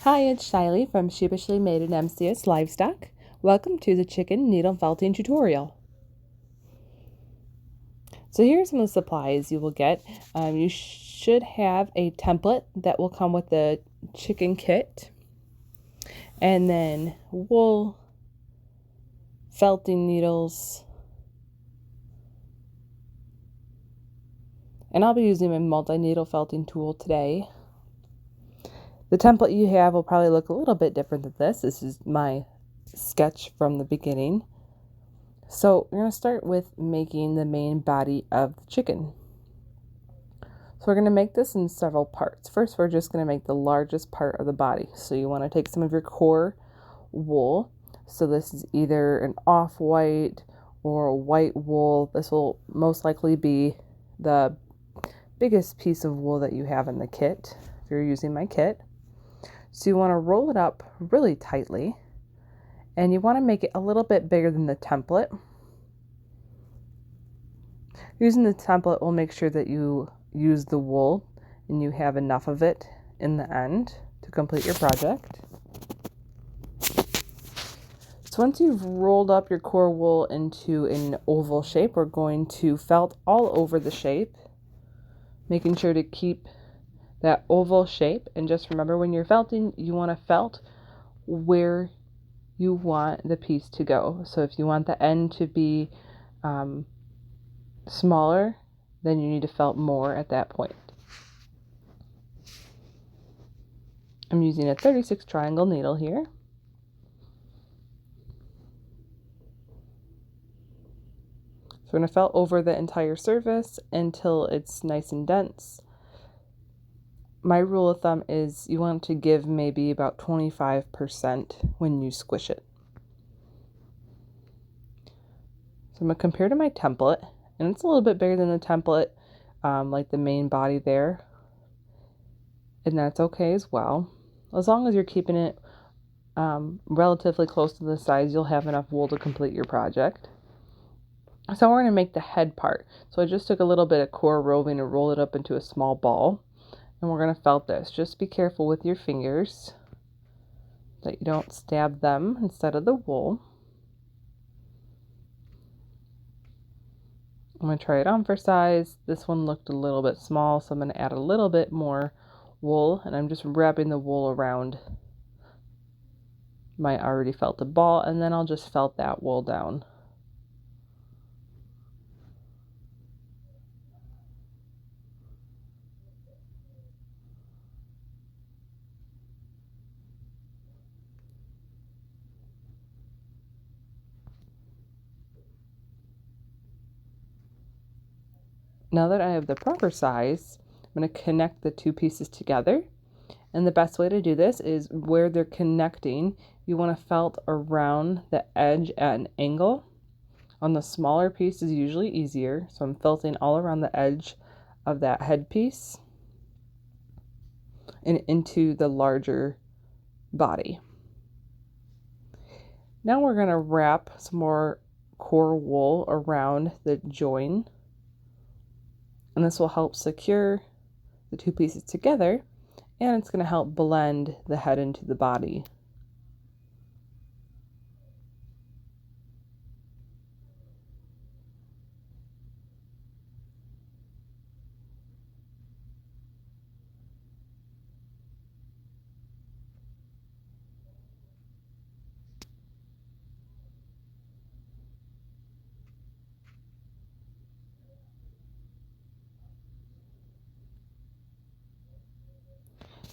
Hi, it's Sheiley from Sheepishly made in MCS Livestock. Welcome to the chicken needle felting tutorial. So here's some of the supplies you will get. You should have a template that will come with the chicken kit, and then wool, felting needles, and I'll be using my multi-needle felting tool today. The template you have will probably look a little bit different than this. This is my sketch from the beginning. So we're going to start with making the main body of the chicken. So we're going to make this in several parts. First, we're just going to make the largest part of the body. So you want to take some of your core wool. So this is either an off-white or a white wool. This will most likely be the biggest piece of wool that you have in the kit, if you're using my kit. So you want to roll it up really tightly, and you want to make it a little bit bigger than the template. Using the template will make sure that you use the wool and you have enough of it in the end to complete your project. So once you've rolled up your core wool into an oval shape, we're going to felt all over the shape, making sure to keep that oval shape. And just remember, when you're felting, you want to felt where you want the piece to go. So if you want the end to be smaller, then you need to felt more at that point. I'm using a 36 triangle needle here. So we're going to felt over the entire surface until it's nice and dense. My rule of thumb is you want to give maybe about 25% when you squish it. So I'm going to compare to my template, and it's a little bit bigger than the template, like the main body there, and that's okay as well. As long as you're keeping it relatively close to the size, you'll have enough wool to complete your project. So we're going to make the head part. So I just took a little bit of core roving and rolled it up into a small ball. And we're going to felt this. Just be careful with your fingers that you don't stab them instead of the wool. I'm going to try it on for size. This one looked a little bit small, so I'm going to add a little bit more wool. And I'm just wrapping the wool around my already felted ball, and then I'll just felt that wool down. Now that I have the proper size, I'm going to connect the two pieces together. And the best way to do this is where they're connecting, you want to felt around the edge at an angle. On the smaller piece is usually easier, so I'm felting all around the edge of that headpiece and into the larger body. Now we're going to wrap some more core wool around the join, and this will help secure the two pieces together, and it's going to help blend the head into the body.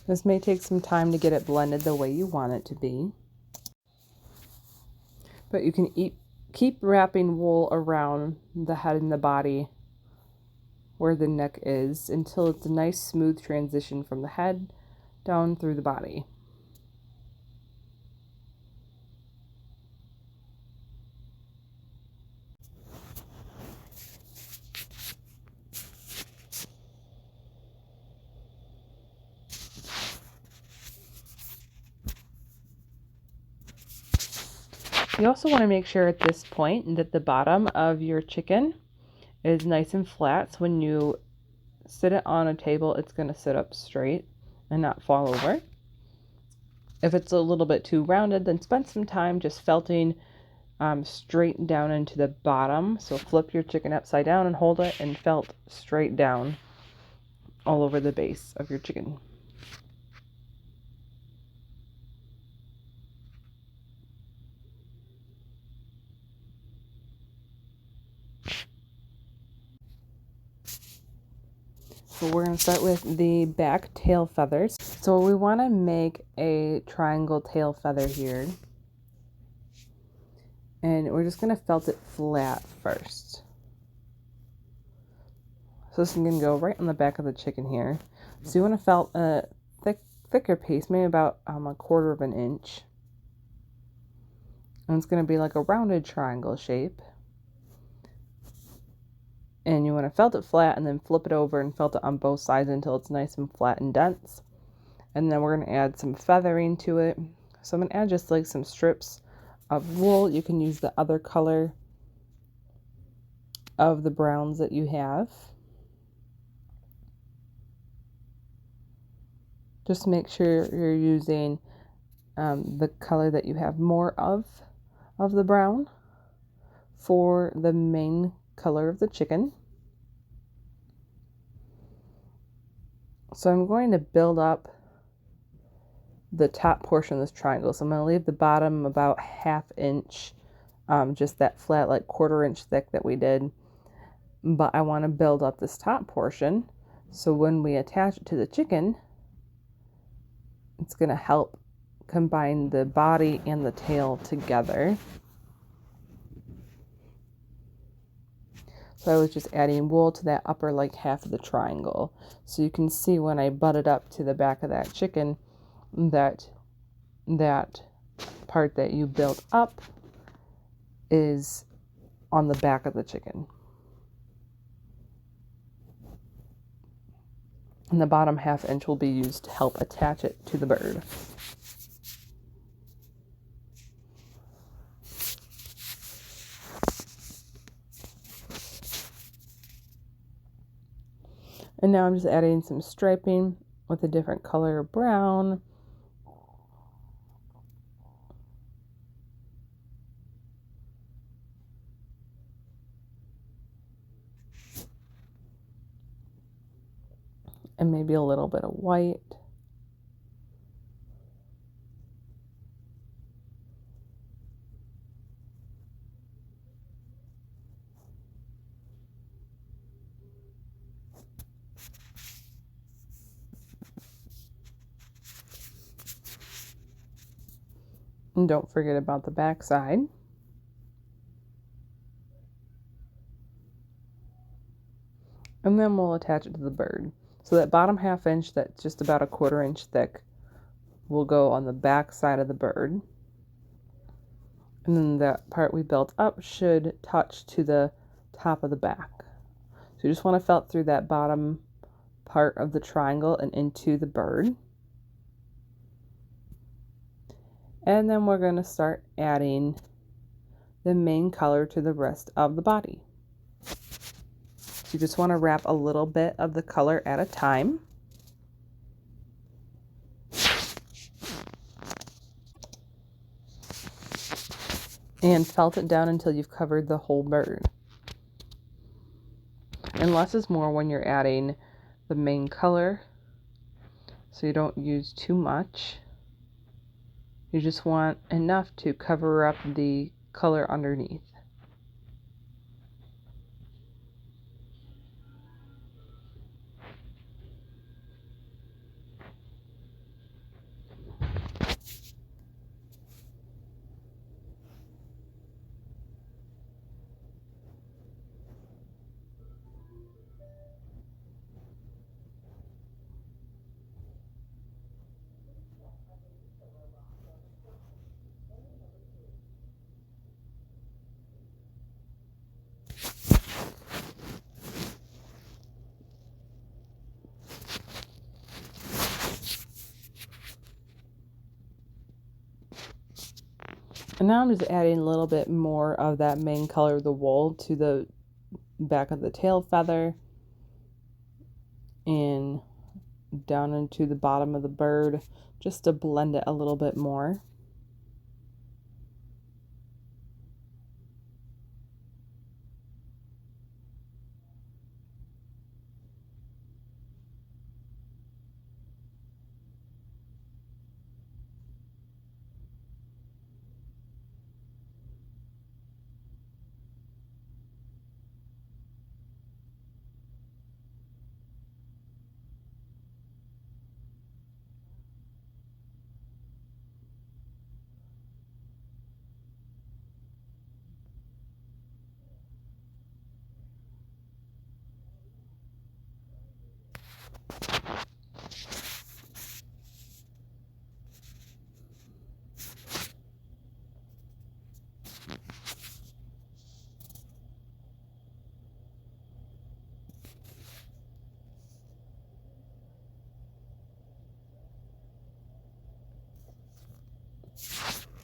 This may take some time to get it blended the way you want it to be, but you can keep wrapping wool around the head and the body where the neck is until it's a nice smooth transition from the head down through the body. You also want to make sure at this point that the bottom of your chicken is nice and flat, so when you sit it on a table, it's going to sit up straight and not fall over. If it's a little bit too rounded, then spend some time just felting straight down into the bottom. So flip your chicken upside down and hold it and felt straight down all over the base of your chicken. So we're going to start with the back tail feathers. So we want to make a triangle tail feather here. And we're just going to felt it flat first. So this is going to go right on the back of the chicken here. So you want to felt a thicker piece, maybe about 1/4 of an inch. And it's going to be like a rounded triangle shape. And you want to felt it flat and then flip it over and felt it on both sides until it's nice and flat and dense. And then we're going to add some feathering to it. So I'm going to add just like some strips of wool. You can use the other color of the browns that you have. Just make sure you're using the color that you have more of the brown for the main color of the chicken. So I'm going to build up the top portion of this triangle. So I'm going to leave the bottom about 1/2 inch, just that flat like 1/4 inch thick that we did. But I want to build up this top portion so when we attach it to the chicken, it's going to help combine the body and the tail together. So I was just adding wool to that upper like half of the triangle. So you can see when I butt it up to the back of that chicken that part that you built up is on the back of the chicken. And the bottom 1/2 inch will be used to help attach it to the bird. And now I'm just adding some striping with a different color of brown. And maybe a little bit of white. And don't forget about the back side. And then we'll attach it to the bird. So that bottom 1/2 inch that's just about 1/4 inch thick will go on the back side of the bird. And then that part we built up should touch to the top of the back. So you just want to felt through that bottom part of the triangle and into the bird. And then we're going to start adding the main color to the rest of the body. So you just want to wrap a little bit of the color at a time. And felt it down until you've covered the whole bird. And less is more when you're adding the main color, so you don't use too much. You just want enough to cover up the color underneath. And now I'm just adding a little bit more of that main color of the wool to the back of the tail feather and down into the bottom of the bird just to blend it a little bit more.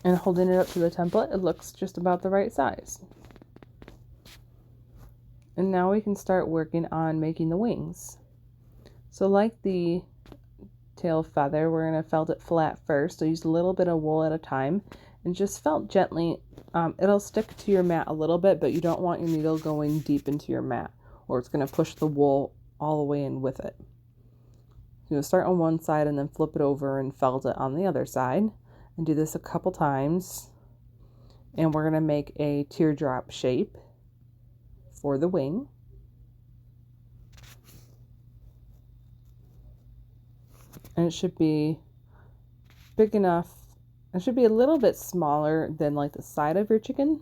And holding it up to the template, it looks just about the right size. And now we can start working on making the wings. So like the tail feather, we're going to felt it flat first. So use a little bit of wool at a time and just felt gently. It'll stick to your mat a little bit, but you don't want your needle going deep into your mat or it's going to push the wool all the way in with it. You'll start on one side and then flip it over and felt it on the other side. And do this a couple times. And we're going to make a teardrop shape for the wing. And it should be big enough. It should be a little bit smaller than like the side of your chicken.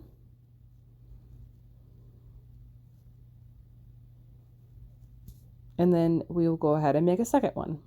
And then we will go ahead and make a second one.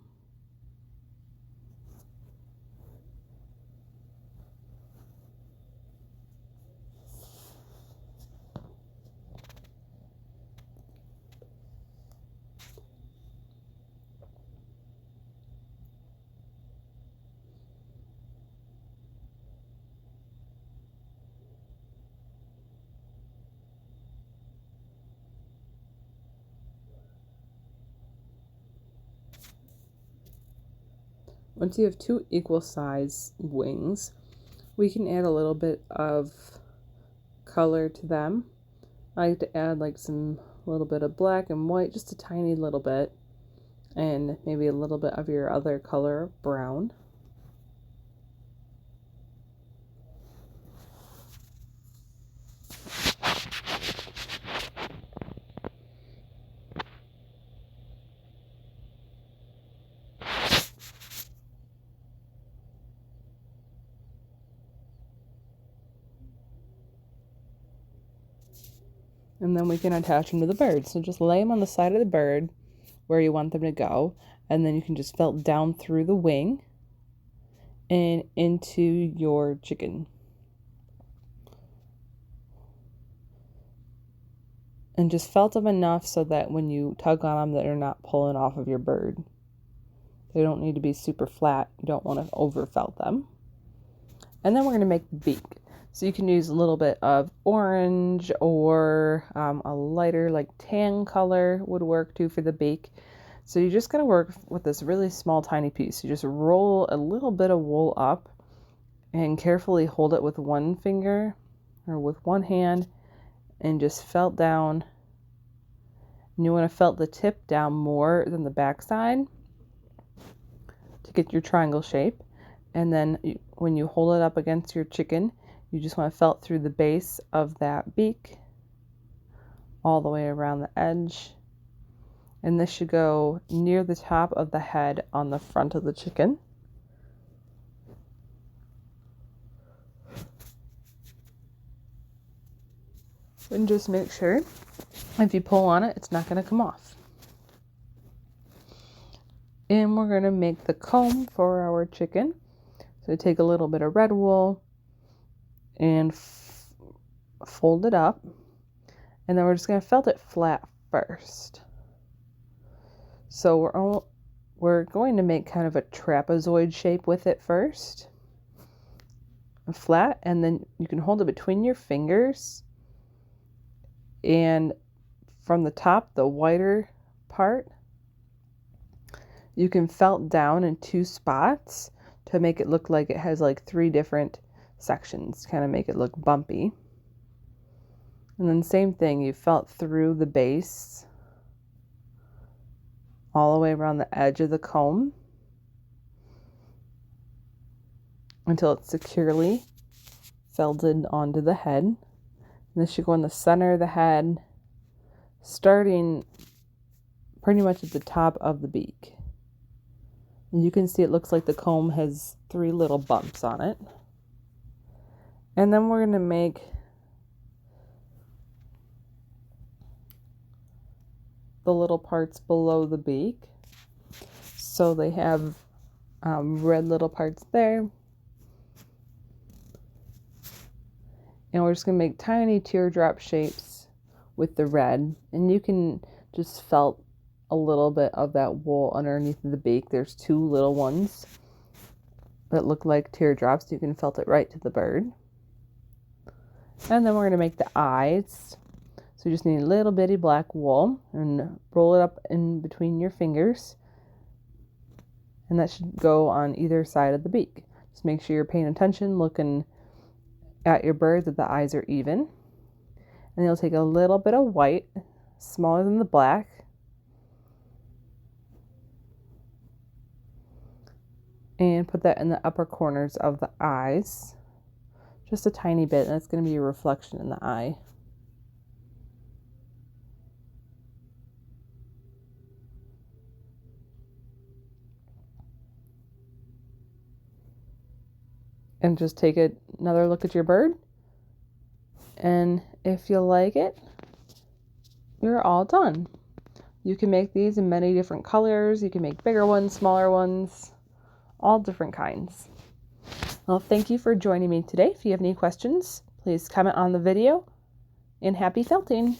Once you have two equal size wings, we can add a little bit of color to them. I like to add like a little bit of black and white, just a tiny little bit, and maybe a little bit of your other color, brown. And then we can attach them to the bird. So just lay them on the side of the bird where you want them to go. And then you can just felt down through the wing and into your chicken. And just felt them enough so that when you tug on them, they're not pulling off of your bird. They don't need to be super flat. You don't want to over felt them. And then we're going to make the beak. So you can use a little bit of orange or a lighter like tan color would work too for the beak. So you're just going to work with this really small tiny piece. You just roll a little bit of wool up and carefully hold it with one finger or with one hand and just felt down. And you want to felt the tip down more than the back side to get your triangle shape. And then when you hold it up against your chicken, you just want to felt through the base of that beak all the way around the edge. And this should go near the top of the head on the front of the chicken. And just make sure if you pull on it, it's not going to come off. And we're going to make the comb for our chicken. So take a little bit of red wool and fold it up, and then we're just going to felt it flat first. So we're going to make kind of a trapezoid shape with it first, flat, and then you can hold it between your fingers, and from the top, the whiter part, you can felt down in two spots. to make it look like it has like 3 different sections, kind of make it look bumpy. And then same thing, you felt through the base all the way around the edge of the comb until it's securely felted onto the head. And this should go in the center of the head, starting pretty much at the top of the beak. And you can see it looks like the comb has 3 little bumps on it. And then we're going to make the little parts below the beak. So they have red little parts there. And we're just going to make tiny teardrop shapes with the red. And you can just felt a little bit of that wool underneath the beak. There's 2 little ones that look like teardrops. You can felt it right to the bird. And then we're going to make the eyes. So you just need a little bitty black wool and roll it up in between your fingers. And that should go on either side of the beak. Just make sure you're paying attention, looking at your bird, that the eyes are even. And you'll take a little bit of white, smaller than the black, and put that in the upper corners of the eyes. Just a tiny bit, and it's going to be a reflection in the eye. And just take another look at your bird. And if you like it, you're all done. You can make these in many different colors. You can make bigger ones, smaller ones, all different kinds. Well, thank you for joining me today. If you have any questions, please comment on the video, and happy felting.